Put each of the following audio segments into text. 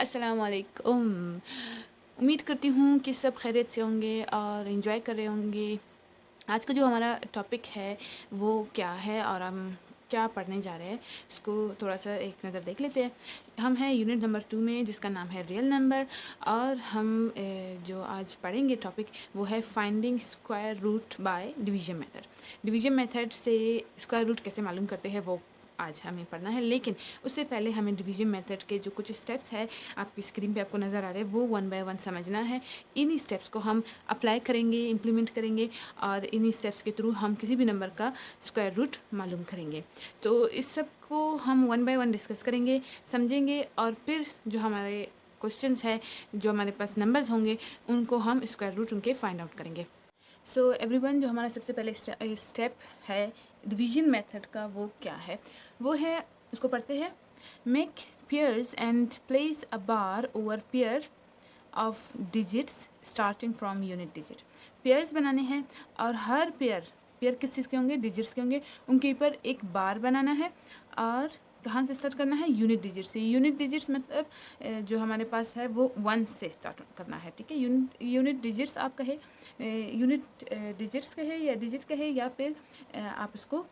अस्सलामुअलैकुम। उम्मीद करती हूँ कि सब खैरियत से होंगे और एंजॉय कर रहे होंगे। आज का जो हमारा टॉपिक है वो क्या है और हम क्या पढ़ने जा रहे हैं इसको थोड़ा सा एक नज़र देख लेते हैं। हम हैं यूनिट नंबर 2 में जिसका नाम है रियल नंबर और हम जो आज पढ़ेंगे टॉपिक वो है finding square root by division method. Division method से स्क्वायर रूट कैसे मालूम करते हैं वो आज हमें पढ़ना है, लेकिन उससे पहले हमें डिवीजन मेथड के जो कुछ स्टेप्स है आपकी स्क्रीन पे आपको नज़र आ रहे हैं वो 1 बाय 1 समझना है। इन्हीं स्टेप्स को हम अप्लाई करेंगे, इम्प्लीमेंट करेंगे और इन्हीं स्टेप्स के थ्रू हम किसी भी नंबर का स्क्वायर रूट मालूम करेंगे। तो इस सब को हम 1 बाय 1 डिस्कस करेंगे, समझेंगे और फिर जो हमारे क्वेश्चंस है, जो हमारे पास नंबर्स होंगे उनको हम स्क्वायर रूट उनके फाइंड आउट करेंगे। सो एवरीवन, जो हमारा सबसे पहले स्टेप है डिवीजन मेथड का वो क्या है? वो है, उसको पढ़ते हैं। Make pairs and place a bar over pair of digits starting from unit digit. Pairs बनाने हैं और हर पेयर किस चीज़ के होंगे? डिजिट्स के होंगे। उनके ऊपर एक बार बनाना है और कहाँ से स्टार्ट करना है? यूनिट डिजिट से। यूनिट डिजिट्स मतलब जो हमारे पास है वो 1 से स्टार्ट करना है, ठीक है। यूनिट डिजिट्स आप कहे, यूनिट डिजिट्स कहे या डिजिट कहे या फिर आप उसको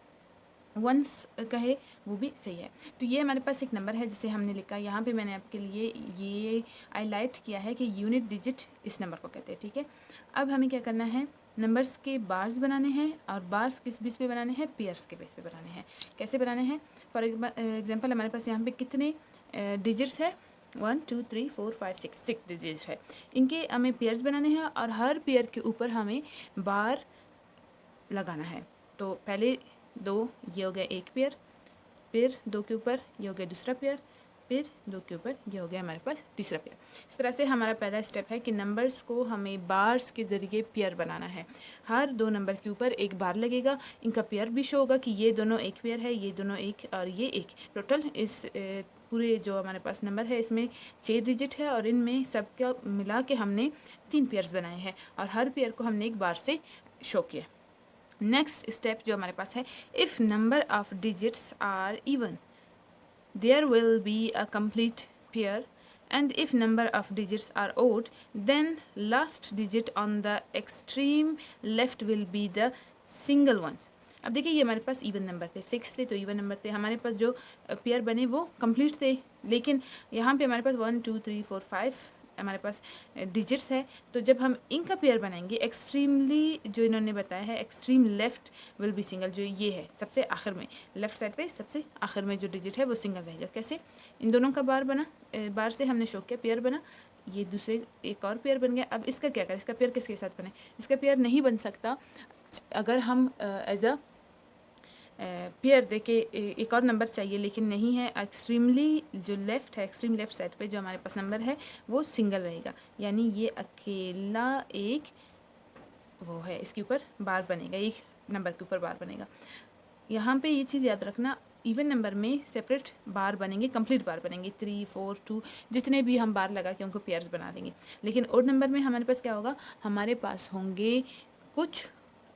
वंस कहे वो भी सही है। तो ये हमारे पास एक नंबर है जिसे हमने लिखा, यहाँ पे मैंने आपके लिए ये हाईलाइट किया है कि यूनिट डिजिट इस नंबर को कहते हैं, ठीक है। अब हमें क्या करना है? नंबर्स के बार्स बनाने हैं और बार्स किस बेस पे बनाने हैं? पेयर्स के बेस पे बनाने हैं। कैसे बनाने हैं? फॉर एग्जांपल हमारे पास यहाँ पे कितने डिजिट्स है? 1 2 3 4 5 6 डिजिट्स है। इनके हमें पेयर्स बनाने हैं और हर पेयर के ऊपर हमें बार लगाना है। तो पहले 2 ये हो गया एक पेयर, फिर 2 के ऊपर ये हो गया दूसरा पेयर, फिर 2 के ऊपर ये हो गया हमारे पास तीसरा पेयर। इस तरह से हमारा पहला स्टेप है कि नंबर्स को हमें बार्स के ज़रिए पेयर बनाना है। हर 2 नंबर के ऊपर एक बार लगेगा, इनका पेयर भी शो होगा कि ये दोनों एक पेयर है, ये दोनों एक और ये एक। टोटल इस पूरे जो हमारे पास नंबर है इसमें 6 डिजिट है और इनमें सबका मिला के हमने 3 पेयर्स बनाए हैं और हर पेयर को हमने एक बार से शो किया। नेक्स्ट स्टेप जो हमारे पास है, if number of digits are even there will be a complete pair and if number of digits are odd then last digit on the extreme left will be the single ones. अब देखिए ये हमारे पास even number थे, 6 थे तो even number थे, हमारे पास जो पेयर बने वो कंप्लीट थे, लेकिन यहाँ पे हमारे पास 1 2 3 4 5 हमारे पास डिजिट्स है। तो जब हम इनका पेयर बनाएंगे, एक्सट्रीमली जो इन्होंने बताया है extreme left will B single, जो ये है सबसे आखिर में लेफ्ट साइड पे सबसे आखिर में जो डिजिट है वो सिंगल रहेगा। कैसे? इन दोनों का बार बना, बार से हमने शो किया, पेयर बना, ये दूसरे एक और पेयर बन गया। अब इसका क्या करें? इसका पेयर किसके साथ बने? इसका पेयर नहीं बन सकता अगर हम एज अ पेयर दे के एक और नंबर चाहिए, लेकिन नहीं है। एक्सट्रीमली जो लेफ़्ट है, एक्सट्रीम लेफ़्ट साइड पे जो हमारे पास नंबर है वो सिंगल रहेगा, यानी ये अकेला एक वो है, इसके ऊपर बार बनेगा, एक नंबर के ऊपर बार बनेगा। यहाँ पे ये चीज़ याद रखना, इवन नंबर में सेपरेट बार बनेंगे, कंप्लीट बार बनेंगे, 3 4 2 जितने भी हम बार लगा के उनको पेयर्स बना देंगे। लेकिन ओड नंबर में हमारे पास क्या होगा? हमारे पास होंगे कुछ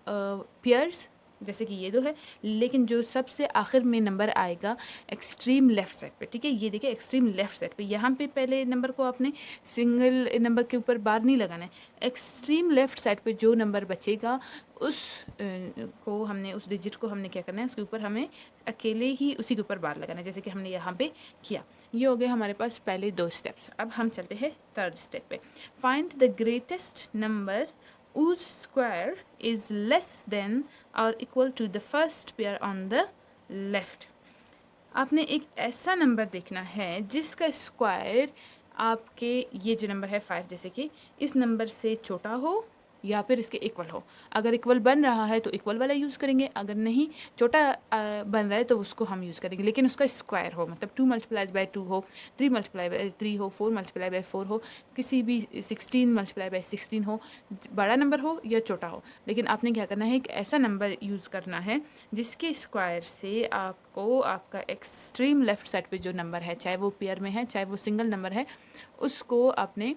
पेयर्स जैसे कि ये 2 है, लेकिन जो सबसे आखिर में नंबर आएगा एक्सट्रीम लेफ़्ट साइड पे, ठीक है। ये देखिए एक्सट्रीम लेफ़्ट साइड पे, यहाँ पे पहले नंबर को आपने सिंगल नंबर के ऊपर बार नहीं लगाना है। एक्सट्रीम लेफ़्ट साइड पे जो नंबर बचेगा उस को हमने, उस डिजिट को हमने क्या करना है? उसके ऊपर हमें अकेले ही उसी के ऊपर बार लगाना है, जैसे कि हमने यहाँ पे किया। ये हो गए हमारे पास पहले 2 स्टेप्स। अब हम चलते हैं थर्ड स्टेप पे। Find the greatest number whose square is less than or equal to the first pair on the left। आपने एक ऐसा नंबर देखना है जिसका स्क्वायर आपके ये जो नंबर है 5 जैसे कि इस नंबर से छोटा हो या फिर इसके इक्वल हो। अगर इक्वल बन रहा है तो इक्वल वाला यूज़ करेंगे, अगर नहीं छोटा बन रहा है तो उसको हम यूज़ करेंगे, लेकिन उसका स्क्वायर हो, मतलब 2 मल्टीप्लाई बाय 2 हो, 3 मल्टीप्लाई बाय 3 हो, 4 मल्टीप्लाई बाय 4 हो, किसी भी 16 मल्टीप्लाई बाय 16 हो, बड़ा नंबर हो या छोटा हो। लेकिन आपने क्या करना है? एक ऐसा नंबर यूज़ करना है जिसके स्क्वायर से आपको आपका एक्सट्रीम लेफ़्ट साइड पे जो नंबर है, चाहे वो पेयर में है चाहे वो सिंगल नंबर है, उसको आपने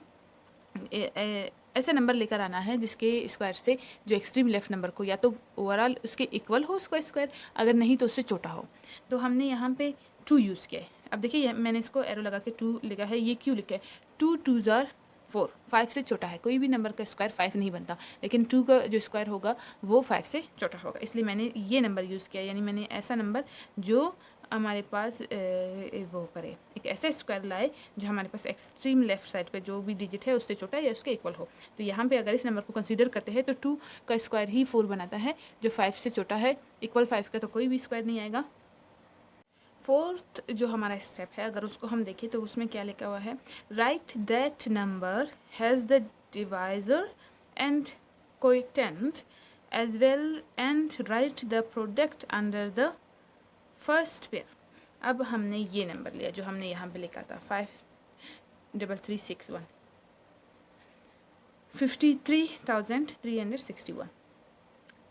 ऐसा नंबर लेकर आना है जिसके स्क्वायर से जो एक्सट्रीम लेफ़्ट नंबर को या तो ओवरऑल उसके इक्वल हो उसका स्क्वायर, अगर नहीं तो उससे छोटा हो। तो हमने यहाँ पे 2 यूज़ किया है, अब देखिए मैंने इसको एरो लगा के 2 लिखा है, ये क्यों लिखा है? 2 2s आर 4, 5 से छोटा है। कोई भी नंबर का स्क्वायर 5 नहीं बनता, लेकिन 2 का जो स्क्वायर होगा वो 5 से छोटा होगा, इसलिए मैंने ये नंबर यूज़ किया। यानी मैंने ऐसा नंबर जो हमारे पास वो करे, एक ऐसा स्क्वायर लाए जो हमारे पास एक्सट्रीम लेफ्ट साइड पे जो भी डिजिट है उससे छोटा या उसके इक्वल हो। तो यहाँ पे अगर इस नंबर को कंसीडर करते हैं तो 2 का स्क्वायर ही 4 बनाता है, जो 5 से छोटा है। इक्वल 5 का तो कोई भी स्क्वायर नहीं आएगा। फोर्थ जो हमारा स्टेप है, अगर उसको हम देखें तो उसमें क्या लिखा हुआ है? Write that number has the divisor and coefficient as well and write the product under the first pair. अब हमने ये नंबर लिया जो हमने यहाँ पे लिखा था 53361, 53,361।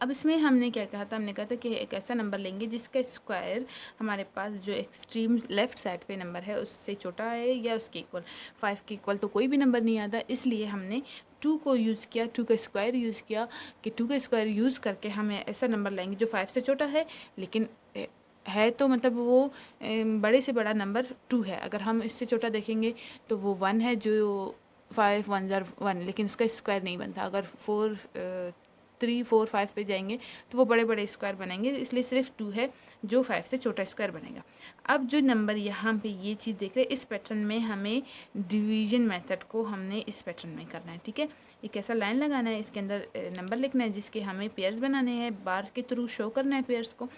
अब इसमें हमने क्या कहा था? हमने कहा था कि एक ऐसा नंबर लेंगे जिसका स्क्वायर हमारे पास जो एक्सट्रीम लेफ़्ट साइड पे नंबर है उससे छोटा है या उसके इक्वल। 5 के इक्वल तो कोई भी नंबर नहीं आता, इसलिए हमने 2 को यूज़ किया, 2 का स्क्वायर यूज़ किया कि 2 का स्क्वायर यूज़ करके हमें ऐसा नंबर लाएंगे जो 5 से छोटा है, लेकिन है तो मतलब वो बड़े से बड़ा नंबर 2 है। अगर हम इससे छोटा देखेंगे तो वो 1 है, जो 5 1 ज़ार 1, लेकिन उसका स्क्वायर नहीं बनता। अगर 3 4 5 पे जाएंगे तो वो बड़े बड़े स्क्वायर बनेंगे, इसलिए सिर्फ 2 है जो 5 से छोटा स्क्वायर बनेगा। अब जो नंबर यहाँ पे ये चीज़ देख रहे हैं, इस पैटर्न में हमें डिवीजन मेथड को हमने इस पैटर्न में करना है, ठीक है। एक ऐसा लाइन लगाना है, इसके अंदर नंबर लिखना है जिसके हमें पेयर्स बनाने हैं, बार के थ्रू शो करना है पेयर्स को।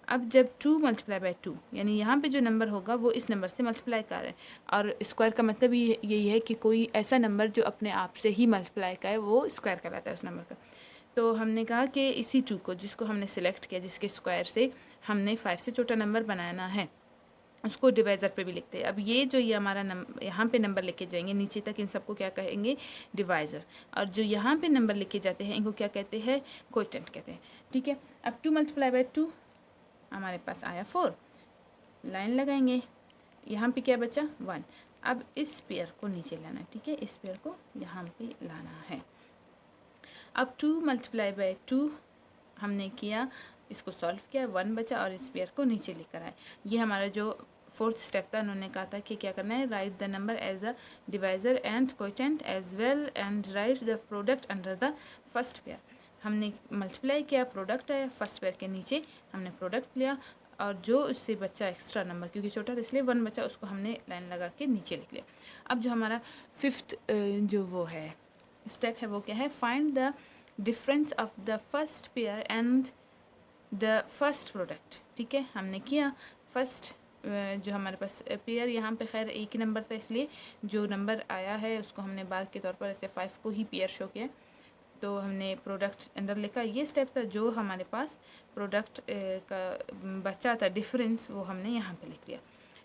अब जब 2 मल्टीप्लाई बाय 2, यानी यहाँ पे जो नंबर होगा वो इस नंबर से मल्टीप्लाई कर रहा है, और स्क्वायर का मतलब यही है कि कोई ऐसा नंबर जो अपने आप से ही मल्टीप्लाई का है वो स्क्वायर कहलाता है उस नंबर का। तो हमने कहा कि इसी 2 को, जिसको हमने सिलेक्ट किया, जिसके स्क्वायर से हमने 5 से छोटा नंबर बनाना है, उसको डिवाइज़र पे भी लिखते हैं। अब ये जो ये हमारा नंबर यहाँ पे नंबर लिखे जाएंगे नीचे तक, इन सबको क्या कहेंगे? डिवाइज़र। और जो यहाँ पे नंबर लिखे जाते हैं इनको क्या कहते हैं? कोएफिशिएंट कहते हैं, ठीक है। अब 2 मल्टीप्लाई बाय 2 हमारे पास आया 4, लाइन लगाएंगे, यहाँ पे क्या बचा? 1। अब इस पेयर को नीचे लाना है, ठीक है, इस पेयर को यहाँ पे लाना है। अब 2 मल्टीप्लाई बाय 2 हमने किया, इसको सॉल्व किया, 1 बचा और इस पेयर को नीचे लेकर आए। ये हमारा जो फोर्थ स्टेप था, उन्होंने कहा था कि क्या करना है? Write the number as a divisor and coefficient as well and write the product under the first pair. हमने मल्टीप्लाई किया, प्रोडक्ट है, फर्स्ट पेयर के नीचे हमने प्रोडक्ट लिया, और जो उससे बच्चा एक्स्ट्रा नंबर, क्योंकि छोटा था इसलिए 1 बचा, उसको हमने लाइन लगा के नीचे लिख लिया। अब जो हमारा फिफ्थ जो वो है स्टेप है वो क्या है? Find the difference of the first pair and the first product, ठीक है। हमने किया फर्स्ट जो हमारे पास पेयर, यहाँ पे खैर एक ही नंबर था इसलिए जो नंबर आया है उसको हमने बार के तौर पर ऐसे 5 को ही पेयर शो किया, तो हमने प्रोडक्ट अंदर लिखा। ये स्टेप था। जो हमारे पास प्रोडक्ट का बचा था डिफरेंस, वो हमने यहाँ पे लिख लिया।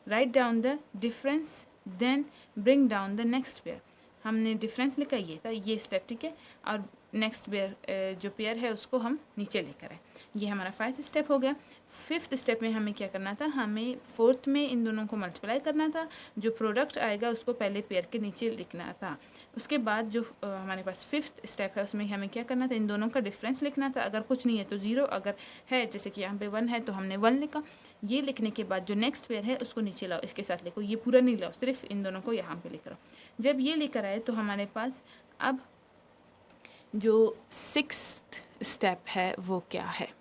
Write down the difference then bring down the next pair. हमने डिफरेंस लिखा, ये था ये स्टेप, ठीक है। और नेक्स्ट पेयर जो पेयर है उसको हम नीचे लेकर आए। ये हमारा 5 स्टेप हो गया। 5th स्टेप में हमें क्या करना था? हमें 4th में इन दोनों को मल्टीप्लाई करना था। जो प्रोडक्ट आएगा उसको पहले पेयर के नीचे लिखना था। उसके बाद जो हमारे पास 5th स्टेप है उसमें हमें क्या करना था? इन दोनों का डिफरेंस लिखना था। अगर कुछ नहीं है तो 0, अगर है जैसे कि यहाँ पे 1 है तो हमने 1 लिखा। ये लिखने के बाद जो नेक्स्ट पेयर है उसको नीचे लाओ, इसके साथ लिखो, ये पूरा नहीं लाओ, सिर्फ इन दोनों को यहाँ पे लेकर आओ। जब ये लेकर आए तो हमारे पास अब जो 6th स्टेप है वो क्या है?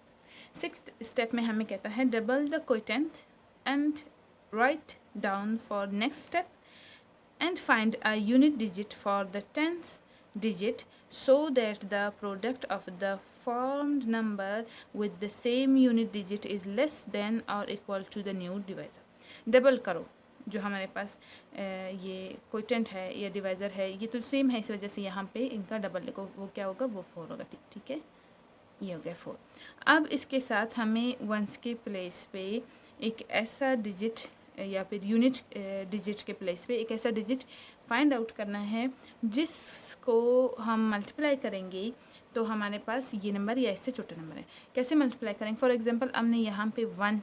6th स्टेप में हमें कहता है double the coefficient and write down for next step and find a unit digit for the 10th digit so that the product of the formed number with the same unit digit is less than or equal to the new divisor. Double करो, जो हमारे पास ये coefficient है या divisor है ये तो same है, इस वजह से यहाँ पे इनका डबल लिखो, वो क्या होगा? वो 4 होगा, ठीक है, ये हो गया 4। अब इसके साथ हमें वंस के प्लेस पे एक ऐसा डिजिट या फिर यूनिट डिजिट के प्लेस पे एक ऐसा डिजिट फाइंड आउट करना है जिसको हम मल्टीप्लाई करेंगे तो हमारे पास ये नंबर या इससे छोटा नंबर है। कैसे मल्टीप्लाई करेंगे? फॉर एग्जांपल हमने यहाँ पे 1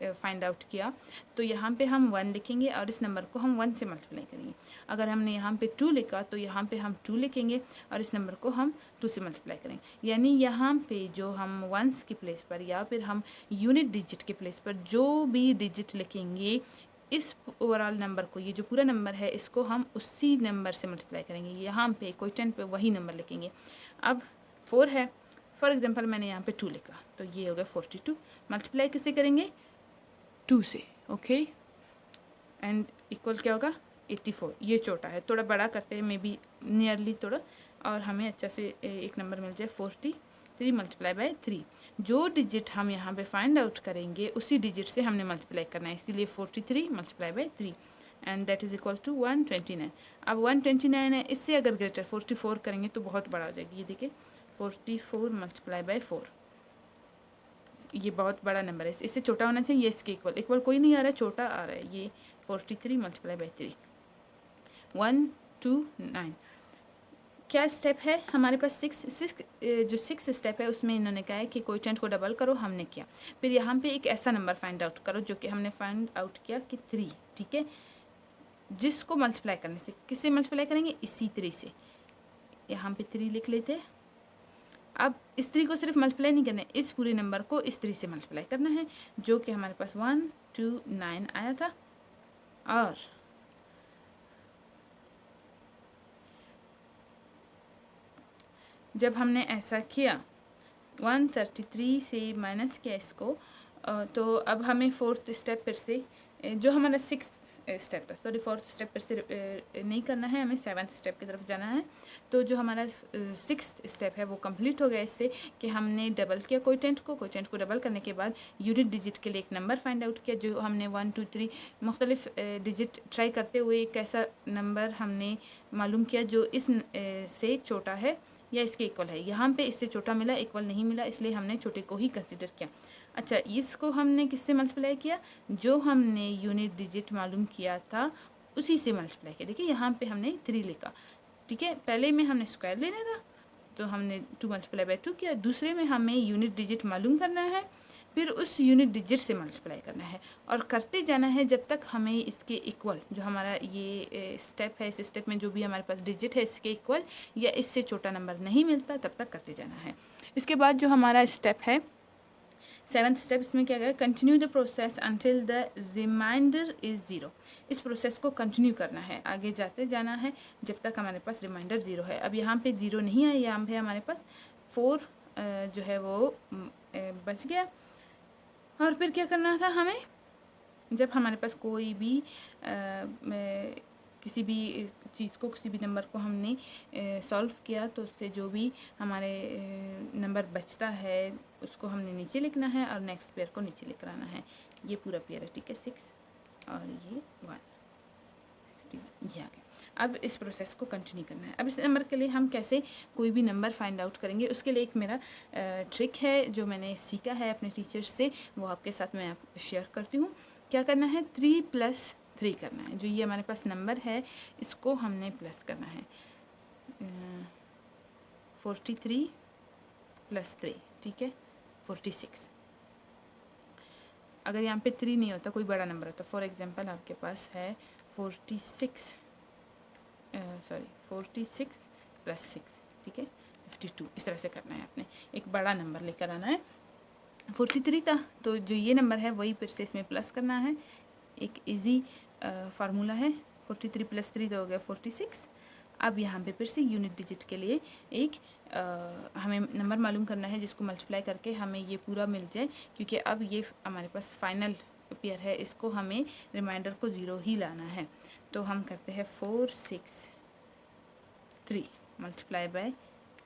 फाइंड आउट किया, तो यहाँ पे हम 1 लिखेंगे और इस नंबर को हम 1 से मल्टीप्लाई करेंगे। अगर हमने यहाँ पे 2 लिखा तो यहाँ पे हम 2 लिखेंगे और इस नंबर को हम 2 से मल्टीप्लाई करेंगे। यानी यहाँ पे जो हम वंस की प्लेस पर या फिर हम यूनिट डिजिट के प्लेस पर जो भी डिजिट लिखेंगे इस ओवरऑल नंबर को, ये जो पूरा नंबर है, इसको हम उसी नंबर से मल्टीप्लाई करेंगे। यहाँ पे क्वेश्चन पे वही नंबर लिखेंगे। अब 4 है, फॉर एग्जांपल मैंने यहाँ पे 2 लिखा, तो ये हो गया 42। मल्टीप्लाई किससे करेंगे? 2 से, ओके। एंड इक्वल क्या होगा? 84। ये छोटा है, थोड़ा बड़ा करते हैं, मे बी नियरली थोड़ा, और हमें अच्छा से एक नंबर मिल जाए 43 मल्टीप्लाई बाय 3। जो डिजिट हम यहाँ पे फाइंड आउट करेंगे उसी डिजिट से हमने मल्टीप्लाई करना है, इसीलिए 43 multiply by 3 and that is equal to 129। अब 129 है, इससे अगर ग्रेटर 44 करेंगे तो बहुत बड़ा हो जाएगी। ये देखिए 44 मल्टीप्लाई बाय 4, ये बहुत बड़ा नंबर है, इससे छोटा होना चाहिए। ये इसके इक्वल कोई नहीं आ रहा है, छोटा आ रहा है। ये 43 मल्टीप्लाई बाय 3 129। क्या स्टेप है हमारे पास? जो 6 स्टेप है उसमें इन्होंने कहा है कि कोएफिशिएंट को डबल करो, हमने किया। फिर यहाँ पे एक ऐसा नंबर फाइंड आउट करो जो कि हमने फाइंड आउट किया कि 3, ठीक है, जिसको मल्टीप्लाई करने से, किससे मल्टीप्लाई करेंगे? इसी 3 से। यहाँ पे 3 लिख लेते हैं। अब इस 3 को सिर्फ मल्टीप्लाई नहीं करना है, इस पूरे नंबर को इस 3 से मल्टीप्लाई करना है, जो कि हमारे पास 129 आया था। और जब हमने ऐसा किया, 133 से माइनस किया इसको, तो अब हमें 4th स्टेप फिर से, जो हमारा 6th स्टेप था, सॉरी 4th स्टेप फिर से नहीं करना है, हमें 7th स्टेप की तरफ जाना है। तो जो हमारा 6th स्टेप है वो कंप्लीट हो गया इससे कि हमने डबल किया कोएफिशिएंट को डबल करने के बाद यूनिट डिजिट के लिए एक नंबर फाइंड आउट किया, जो हमने 1 2 3 मुख्तलिफ डिजिट ट्राई करते हुए एक ऐसा नंबर हमने मालूम किया जो इस से छोटा है या इसके इक्वल है। यहाँ पे इससे छोटा मिला, इक्वल नहीं मिला, इसलिए हमने छोटे को ही कंसिडर किया। अच्छा, इसको हमने किससे मल्टीप्लाई किया? जो हमने यूनिट डिजिट मालूम किया था उसी से मल्टीप्लाई किया। देखिए यहाँ पे हमने 3 लिखा, ठीक है, पहले में हमने स्क्वायर लेना था तो हमने 2 मल्टीप्लाई बाय 2 किया, दूसरे में हमें यूनिट डिजिट मालूम करना है, फिर उस यूनिट डिजिट से मल्टीप्लाई करना है और करते जाना है जब तक हमें इसके इक्वल, जो हमारा ये स्टेप है, इस स्टेप में जो भी हमारे पास डिजिट है इसके इक्वल या इससे छोटा नंबर नहीं मिलता, तब तक करते जाना है। इसके बाद जो हमारा स्टेप है 7th स्टेप, इसमें क्या गया? Continue the process until the remainder is 0। इस प्रोसेस को कंटिन्यू करना है, आगे जाते जाना है जब तक हमारे पास रिमाइंडर 0 है। अब यहाँ पे 0 नहीं है, यहाँ पे हमारे पास 4 जो है वो बच गया। और फिर क्या करना था हमें? जब हमारे पास कोई भी किसी भी चीज़ को, किसी भी नंबर को हमने सॉल्व किया तो उससे जो भी हमारे नंबर बचता है उसको हमने नीचे लिखना है और नेक्स्ट पेयर को नीचे लिख आना है। ये पूरा पेयर है, ठीक है, 6 और ये 1 61, ये आ गया। अब इस प्रोसेस को कंटिन्यू करना है। अब इस नंबर के लिए हम कैसे कोई भी नंबर फाइंड आउट करेंगे, उसके लिए एक मेरा ट्रिक है जो मैंने सीखा है अपने टीचर्स से, वो आपके साथ मैं शेयर करती हूँ। क्या करना है? 3 + 3 करना है। जो ये हमारे पास नंबर है इसको हमने प्लस करना है, 43 + 3, ठीक है, 46। अगर यहाँ पे 3 नहीं होता, कोई बड़ा नंबर होता, फॉर एग्जांपल आपके पास है 46 + 6, ठीक है, 52। इस तरह से करना है, आपने एक बड़ा नंबर लेकर आना है। 43 था तो जो ये नंबर है वही फिर से इसमें प्लस करना है। एक इजी फार्मूला है, 43 + 3 तो हो गया 46। अब यहाँ पे फिर से यूनिट डिजिट के लिए एक हमें नंबर मालूम करना है जिसको मल्टीप्लाई करके हमें ये पूरा मिल जाए, क्योंकि अब ये हमारे पास फाइनल पेयर है, इसको हमें रिमाइंडर को 0 ही लाना है। तो हम करते हैं 4 6 3 मल्टीप्लाई बाय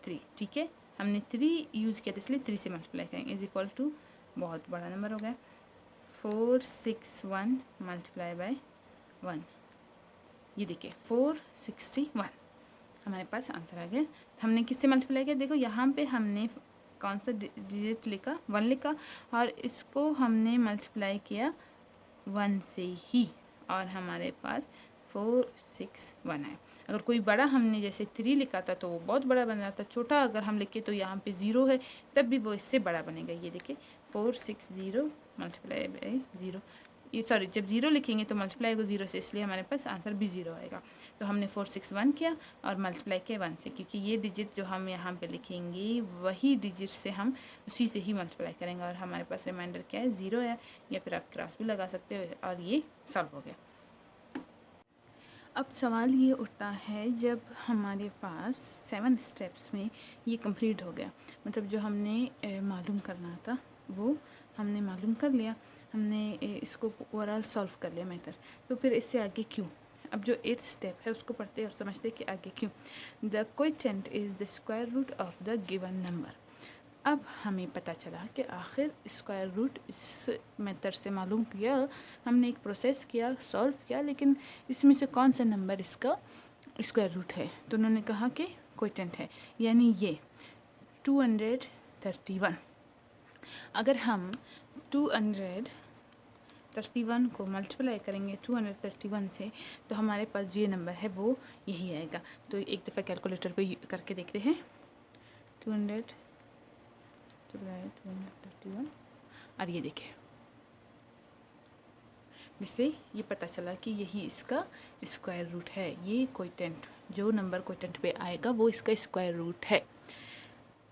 3, ठीक है, हमने 3 यूज़ किया था इसलिए 3 से मल्टीप्लाई करेंगे, इज इक्वल टू, बहुत बड़ा नंबर हो गया, 461 मल्टीप्लाई बाय 1। ये देखिए 461 हमारे पास आंसर आ गया। हमने किससे मल्टीप्लाई किया? देखो यहाँ पे हमने कौन सा डिजिट लिखा? 1 लिखा, और इसको हमने मल्टीप्लाई किया 1 से ही, और हमारे पास 461 है। अगर कोई बड़ा हमने जैसे 3 लिखा था तो वो बहुत बड़ा बन जाता, छोटा अगर हम लिखे तो यहाँ पे 0 है तब भी वो इससे बड़ा बनेगा। ये देखिए 460 मल्टीप्लाई बाय 0, ये सॉरी जब 0 लिखेंगे तो मल्टीप्लाई होगा 0 से, इसलिए हमारे पास आंसर भी 0 आएगा। तो हमने 461 किया और मल्टीप्लाई किया 1 से, क्योंकि ये डिजिट जो हम यहाँ पे लिखेंगे वही डिजिट से हम उसी से ही मल्टीप्लाई करेंगे। और हमारे पास रिमाइंडर क्या है, 0 है, या फिर आप क्रॉस भी लगा सकते हो। और ये सॉल्व हो गया। अब सवाल ये उठता है, जब हमारे पास 7 स्टेप्स में ये कंप्लीट हो गया, मतलब जो हमने मालूम करना था वो हमने मालूम कर लिया, हमने इसको ओवरऑल सॉल्व कर लिया मेथड, तो फिर इससे आगे क्यों? अब जो 8th स्टेप है उसको पढ़ते और समझते कि आगे क्यों। The quotient is the square root of the given number. अब हमें पता चला कि आखिर स्क्वायर रूट इस मेथड से मालूम किया, हमने एक प्रोसेस किया, सॉल्व किया, लेकिन इसमें से कौन सा नंबर इसका स्क्वायर रूट है? तो उन्होंने कहा कि क्वोटिएंट है, यानी ये 231। अगर हम 231 को मल्टीप्लाई करेंगे 231 से, तो हमारे पास जो नंबर है वो यही आएगा। तो एक दफ़ा कैलकुलेटर पे करके देखते हैं। 231 और ये देखें, जिससे ये पता चला कि यही इसका स्क्वायर रूट है। ये क्वोटिएंट, जो नंबर क्वोटिएंट पे आएगा वो इसका स्क्वायर रूट है।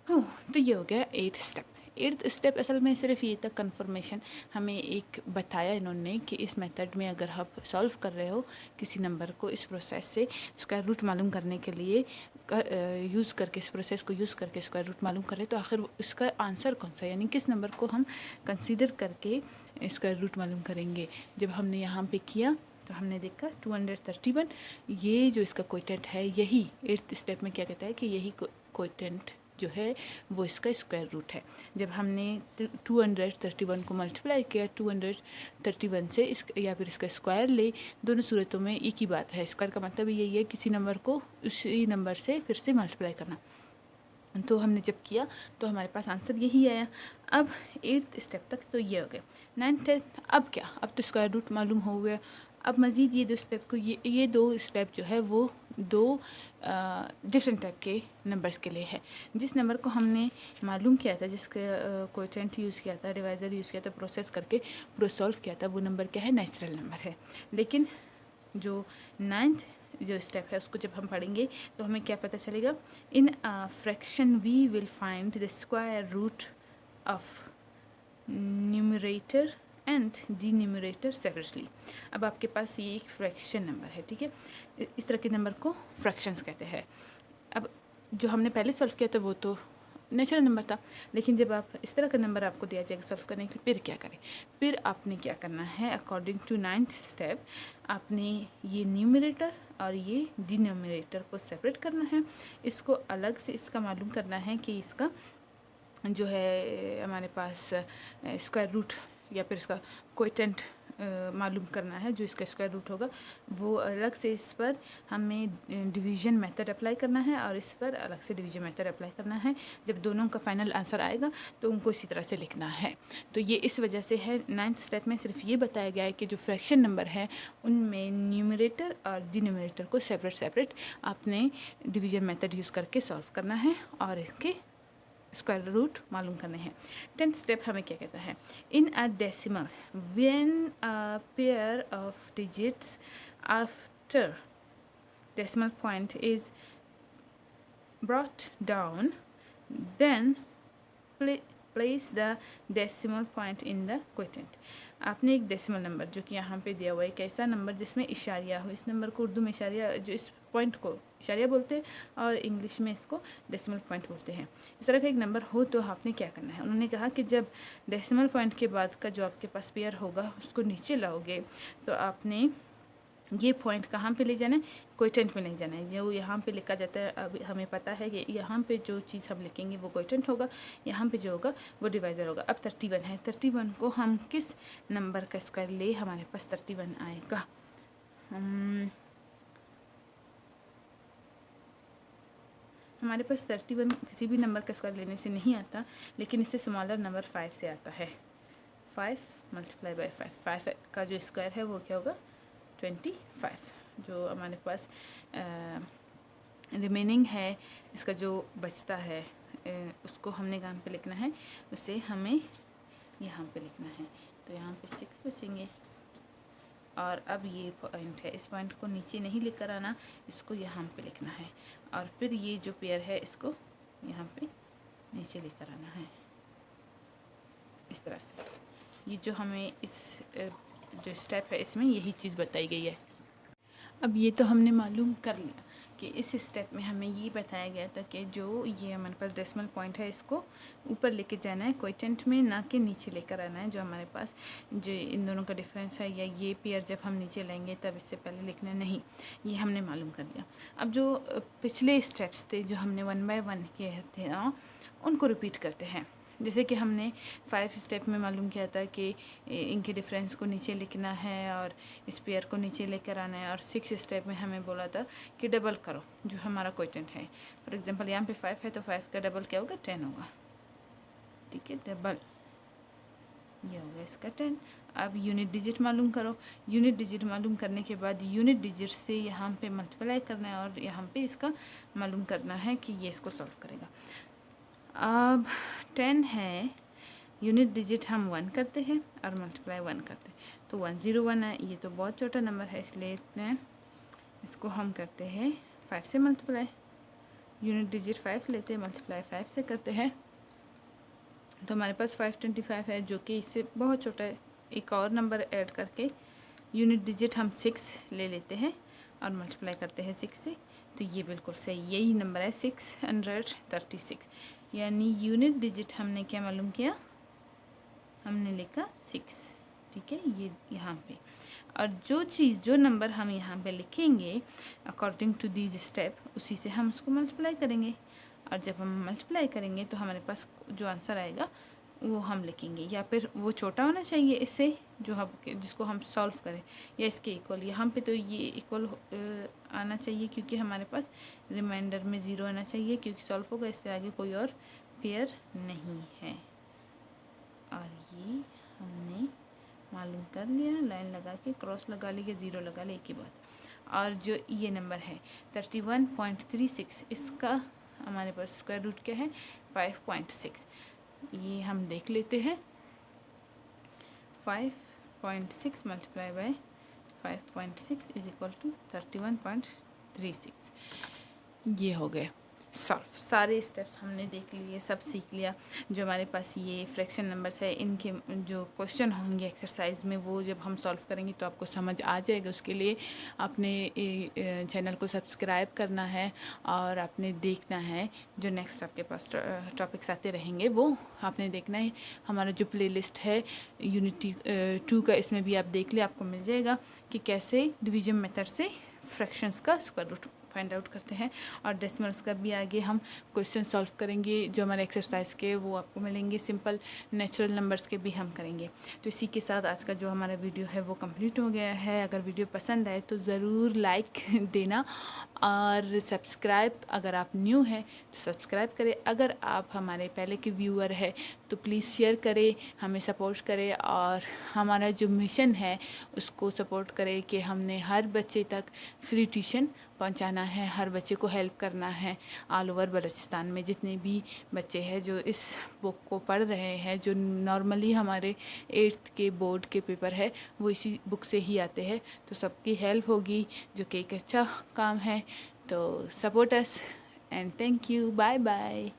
तो ये हो गया 8th स्टेप। 8th स्टेप असल में सिर्फ ये तक कंफर्मेशन हमें एक बताया इन्होंने कि इस मेथड में अगर आप सॉल्व कर रहे हो किसी नंबर को, इस प्रोसेस से स्क्वायर रूट मालूम करने के लिए यूज़ करके, इस प्रोसेस को यूज़ करके स्क्वायर रूट मालूम करें, तो आखिर इसका आंसर कौन सा, यानी किस नंबर को हम कंसीडर करके स्क्वायर रूट मालूम करेंगे। जब हमने यहाँ पे किया तो हमने देखा 231, ये जो इसका क्वोटिएंट है, यही 8th स्टेप में क्या कहता है कि यही क्वोटिएंट जो है वो इसका स्क्वायर रूट है। जब हमने 231 को मल्टीप्लाई किया 231 से, इस या फिर इसका स्क्वायर ले, दोनों सूरतों में एक ही बात है। स्क्वायर का मतलब यही है किसी नंबर को उसी नंबर से फिर से मल्टीप्लाई करना। तो हमने जब किया तो हमारे पास आंसर यही आया। अब 8th स्टेप तक तो ये हो गया। 9th 10th अब क्या, अब तो स्क्वायर रूट मालूम हो गया। अब मज़ीद ये 2 स्टेप को, ये 2 स्टेप जो है वो 2 डिफरेंट टाइप के नंबर्स के लिए है। जिस नंबर को हमने मालूम किया था, जिसका क्वोटिएंट यूज़ किया था, डिवाइज़र यूज़ किया था, प्रोसेस करके पूरा सॉल्व किया था, वो नंबर क्या है, नेचुरल नंबर है। लेकिन जो 9th जो स्टेप है उसको जब हम पढ़ेंगे तो हमें क्या पता चलेगा, in fraction we will find the square root of numerator and denominator separately. अब आपके पास ये एक फ्रैक्शन नंबर है, ठीक है, इस तरह के नंबर को फ्रैक्शंस कहते हैं। अब जो हमने पहले सॉल्व किया था वो तो नेचुरल नंबर था, लेकिन जब आप इस तरह का नंबर आपको दिया जाएगा सॉल्व करने के लिए, फिर क्या करें? फिर आपने क्या करना है, अकॉर्डिंग टू 9th स्टेप, आपने ये न्यूमरेटर और ये डिनोमिनेटर को सेपरेट करना है। इसको अलग से इसका मालूम करना है कि इसका जो है हमारे पास स्क्वायर रूट या फिर इसका क्वोटिएंट मालूम करना है, जो इसका स्क्वायर रूट होगा वो अलग से, इस पर हमें डिवीज़न मेथड अप्लाई करना है और इस पर अलग से डिवीज़न मेथड अप्लाई करना है। जब दोनों का फाइनल आंसर आएगा तो उनको इसी तरह से लिखना है। तो ये इस वजह से है 9th स्टेप में सिर्फ ये बताया गया है कि जो फ्रैक्शन नंबर है उनमें न्यूमरेटर और डिनोमिनेटर को सेपरेट आपने डिवीज़न मेथड यूज़ करके सॉल्व करना है और इसके स्क्वायर रूट मालूम करने हैं। 10th स्टेप हमें क्या कहता है, in a decimal when a pair of digits after decimal point is brought down then place the decimal point in the quotient. आपने एक डेसिमल नंबर जो कि यहाँ पे दिया हुआ है, एक ऐसा नंबर जिसमें इशारिया हो, इस नंबर को उर्दू में इशारिया, जो इस पॉइंट को इशारिया बोलते हैं और इंग्लिश में इसको डेसिमल पॉइंट बोलते हैं। इस तरह का एक नंबर हो तो आपने क्या करना है, उन्होंने कहा कि जब डेसिमल पॉइंट के बाद का जो आपके पास पेयर होगा उसको नीचे लाओगे तो आपने ये पॉइंट कहाँ पे ले जाना है, क्वोटिएंट में ले जाना है। जो यहाँ पे लिखा जाता है, अब हमें पता है कि यहाँ पे जो चीज़ हम लिखेंगे वो क्वोटिएंट होगा, यहाँ पे जो होगा वो डिवाइज़र होगा। अब 31 है, 31 को हम किस नंबर का स्क्वायर ले हमारे पास 31 आएगा, हमारे पास 31 किसी भी नंबर का स्क्वायर लेने से नहीं आता, लेकिन इससे स्मॉलर नंबर 5 से आता है। 5 मल्टीप्लाई बाई 5 का जो स्क्वायर है वो क्या होगा, 25। जो हमारे पास रिमेनिंग है, इसका जो बचता है उसको हमने कहाँ पे लिखना है, उसे हमें यहाँ पे लिखना है। तो यहाँ पे 6 बचेंगे, और अब ये पॉइंट है, इस पॉइंट को नीचे नहीं लेकर आना, इसको यहाँ पे लिखना है। और फिर ये जो पेयर है इसको यहाँ पे नीचे लेकर आना है इस तरह से। ये जो हमें इस जो स्टेप है इसमें यही चीज़ बताई गई है। अब ये तो हमने मालूम कर लिया कि इस स्टेप में हमें ये बताया गया था कि जो ये हमारे पास डेसिमल पॉइंट है इसको ऊपर लेके जाना है क्वोटिएंट में, ना कि नीचे लेकर आना है। जो हमारे पास जो इन दोनों का डिफरेंस है, या ये पेयर जब हम नीचे लेंगे तब इससे पहले लिखना नहीं, ये हमने मालूम कर लिया। अब जो पिछले स्टेप्स थे जो हमने 1 बाय 1 किए थे उनको रिपीट करते हैं। जैसे कि हमने 5 स्टेप में मालूम किया था कि इनके डिफरेंस को नीचे लिखना है और इस पेयर को नीचे लेकर आना है। और 6 स्टेप में हमें बोला था कि डबल करो जो हमारा क्वोटिएंट है। फॉर एग्जांपल यहाँ पे 5 है तो 5 का डबल क्या होगा, 10 होगा। ठीक है, डबल ये होगा इसका 10। अब यूनिट डिजिट मालूम करो। यूनिट डिजिट मालूम करने के बाद यूनिट डिजिट से यहाँ पे मल्टीप्लाई करना है और यहाँ पे इसका मालूम करना है कि ये इसको सॉल्व करेगा। अब 10 है, यूनिट डिजिट हम 1 करते हैं और मल्टीप्लाई 1 करते हैं तो 101 है। ये तो बहुत छोटा नंबर है इसलिए इसको हम करते हैं 5 से मल्टीप्लाई। यूनिट डिजिट 5 लेते हैं, मल्टीप्लाई 5 से करते हैं तो हमारे पास 525 है, जो कि इससे बहुत छोटा है। एक और नंबर ऐड करके यूनिट डिजिट हम 6 ले लेते हैं और मल्टीप्लाई करते हैं 6 से, तो ये बिल्कुल सही यही नंबर है 636। यानी यूनिट डिजिट हमने क्या मालूम किया, हमने लिखा 6। ठीक है, ये यहाँ पे। और जो चीज़ जो नंबर हम यहाँ पे लिखेंगे अकॉर्डिंग टू दीज स्टेप, उसी से हम उसको मल्टीप्लाई करेंगे। और जब हम मल्टीप्लाई करेंगे तो हमारे पास जो आंसर आएगा वो हम लिखेंगे, या फिर वो छोटा होना चाहिए इससे जो हम जिसको हम सॉल्व करें, या इसके इक्वल। यहाँ पे तो ये इक्वल आना चाहिए क्योंकि हमारे पास रिमाइंडर में 0 आना चाहिए क्योंकि सॉल्व होगा, इससे आगे कोई और पेयर नहीं है। और ये हमने मालूम कर लिया, लाइन लगा के क्रॉस लगा लिया, 0 लगा लिया, एक ही बात। और जो ये नंबर है 31.36, इसका हमारे पास स्क्वायर रूट क्या है 5.6। ये हम देख लेते हैं, 5.6 multiply by 5.6 is equal to 31.36। ये हो गए सॉल्व। सारे स्टेप्स हमने देख लिए, सब सीख लिया। जो हमारे पास ये फ्रैक्शन नंबर्स है इनके जो क्वेश्चन होंगे एक्सरसाइज में वो जब हम सॉल्व करेंगे तो आपको समझ आ जाएगा। उसके लिए आपने चैनल को सब्सक्राइब करना है और आपने देखना है जो नेक्स्ट आपके पास टॉपिक्स आते रहेंगे वो आपने देखना है। हमारा जो प्लेलिस्ट है यूनिटी 2 का, इसमें भी आप देख ले, आपको मिल जाएगा कि कैसे डिवीजन मेथड से फ्रैक्शंस का स्क्वायर रूट फाइंड आउट करते हैं। और डेसिमल्स का भी आगे हम क्वेश्चन सॉल्व करेंगे जो हमारे एक्सरसाइज के वो आपको मिलेंगे। सिंपल नेचुरल नंबर्स के भी हम करेंगे। तो इसी के साथ आज का जो हमारा वीडियो है वो कंप्लीट हो गया है। अगर वीडियो पसंद आए तो ज़रूर लाइक देना और सब्सक्राइब, अगर आप न्यू हैं तो सब्सक्राइब करें। अगर आप हमारे पहले के व्यूअर है तो प्लीज़ शेयर करें, हमें सपोर्ट करें और हमारा जो मिशन है उसको सपोर्ट करें कि हमने हर बच्चे तक फ्री ट्यूशन पहुंचाना है, हर बच्चे को हेल्प करना है। ऑल ओवर बलूचिस्तान में जितने भी बच्चे हैं जो इस बुक को पढ़ रहे हैं, जो नॉर्मली हमारे 8th के बोर्ड के पेपर है वो इसी बुक से ही आते हैं, तो सबकी हेल्प होगी, जो कि एक अच्छा काम है। तो support us and thank you, bye bye.